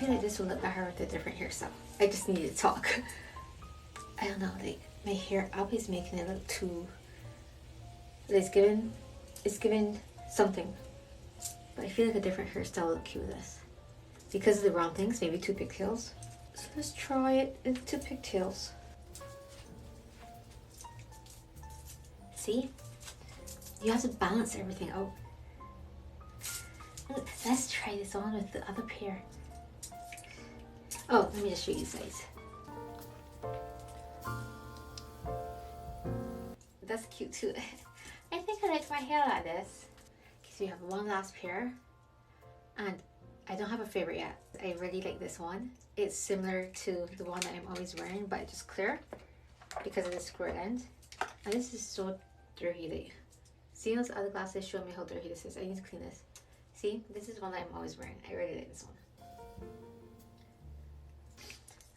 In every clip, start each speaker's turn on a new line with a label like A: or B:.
A: feel like this will look better with a different hairstyle. I just need to talk. I don't know, like my hair up is making it look too, it's giving something. But I feel like a different hairstyle will look cute with this. Because of the brown things, maybe 2 pigtails. So let's try it with 2 pigtails. See? You have to balance everything out. Let's try this on with the other pair. Oh, let me just show you size. That's cute too. I think I like my hair like this. Okay, so we have one last pair. And I don't have a favorite yet. I really like this one. It's similar to the one that I'm always wearing, but just clear because of the square end. And this is so dirty. Like, see those other glasses show me how dirty this is. I need to clean this. See, this is one that I'm always wearing. I really like this one.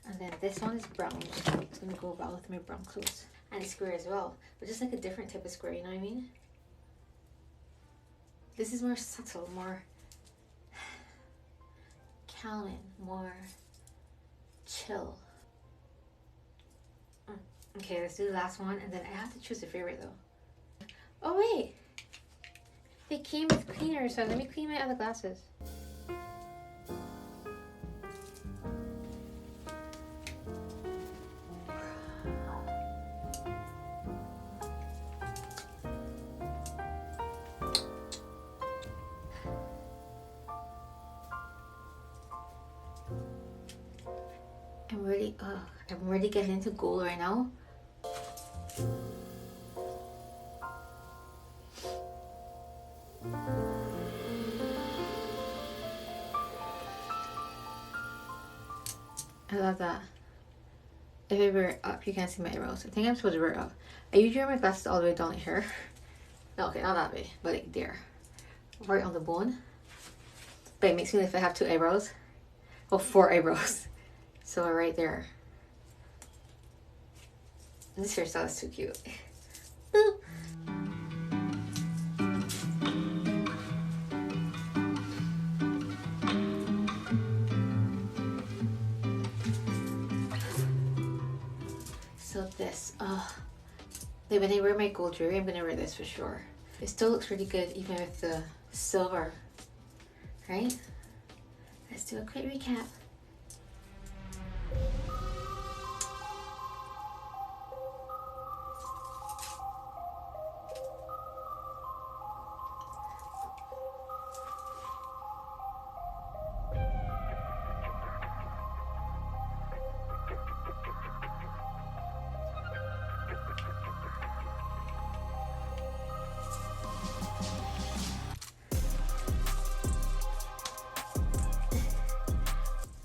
A: And then this one is brown. It's gonna go well with my brown clothes. And it's square as well, but just like a different type of square, you know what I mean? This is more subtle, more calming, more chill. Okay, let's do the last one, and then I have to choose a favorite though. Oh wait, they came with cleaner, so let me clean my other glasses. I'm really getting into gold right now. I love that. If I wear it up, you can't see my eyebrows. I think I'm supposed to wear it up. I usually wear my glasses all the way down here. No, okay, not that way, but like there. Right on the bone. But it makes me like if I have 2 eyebrows. Well, 4 eyebrows. So right there. This hairstyle is too cute. Boop. So this, like when I wear my gold jewelry, I'm gonna wear this for sure. It still looks really good even with the silver, right? Let's do a quick recap.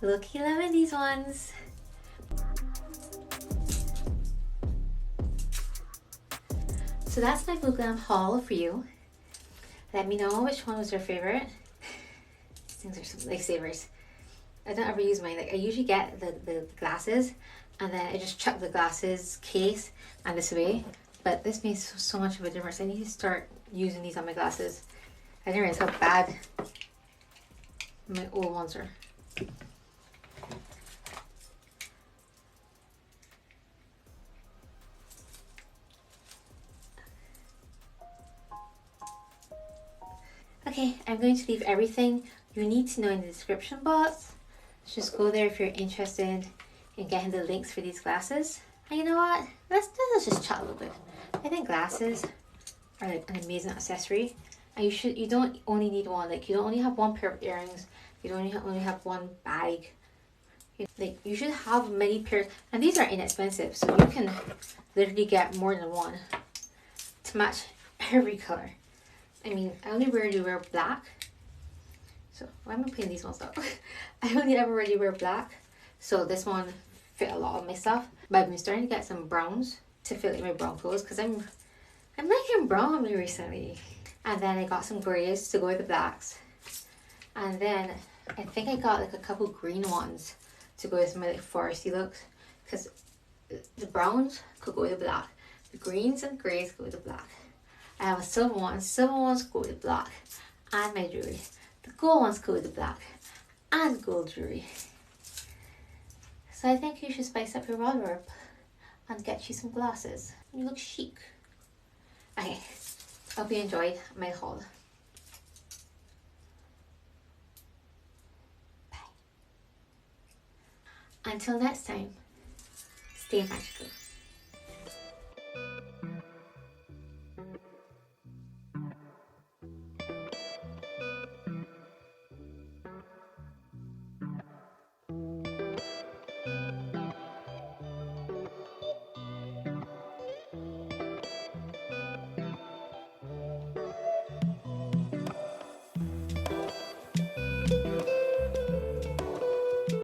A: Looky loving these ones. So that's my Vooglam haul for you. Let me know which one was your favorite. These things are some lifesavers. I don't ever use mine. Like I usually get the glasses and then I just chuck the glasses case and this away. But this makes so much of a difference. I need to start using these on my glasses. I didn't realize how bad my old ones are. Okay, I'm going to leave everything you need to know in the description box. Just go there if you're interested in getting the links for these glasses. And you know what? Let's just chat a little bit. I think glasses are like an amazing accessory. And you don't only need one. Like you don't only have one pair of earrings. You don't only have one bag. You should have many pairs. And these are inexpensive, so you can literally get more than one to match every color. I mean, I only really wear black. So why am I putting these ones up? I only ever really wear black. So this one fit a lot of my stuff. But I've been starting to get some browns to fit like my brown clothes because I'm liking brown recently. And then I got some grays to go with the blacks. And then I think I got like a couple green ones to go with my like foresty looks. Because the browns could go with the black. The greens and grays go with the black. I have a silver ones go with the black and my jewelry. The gold ones go with the black and gold jewelry. So I think you should spice up your wardrobe and get you some glasses. You look chic. Okay, hope you enjoyed my haul. Bye. Until next time, stay magical.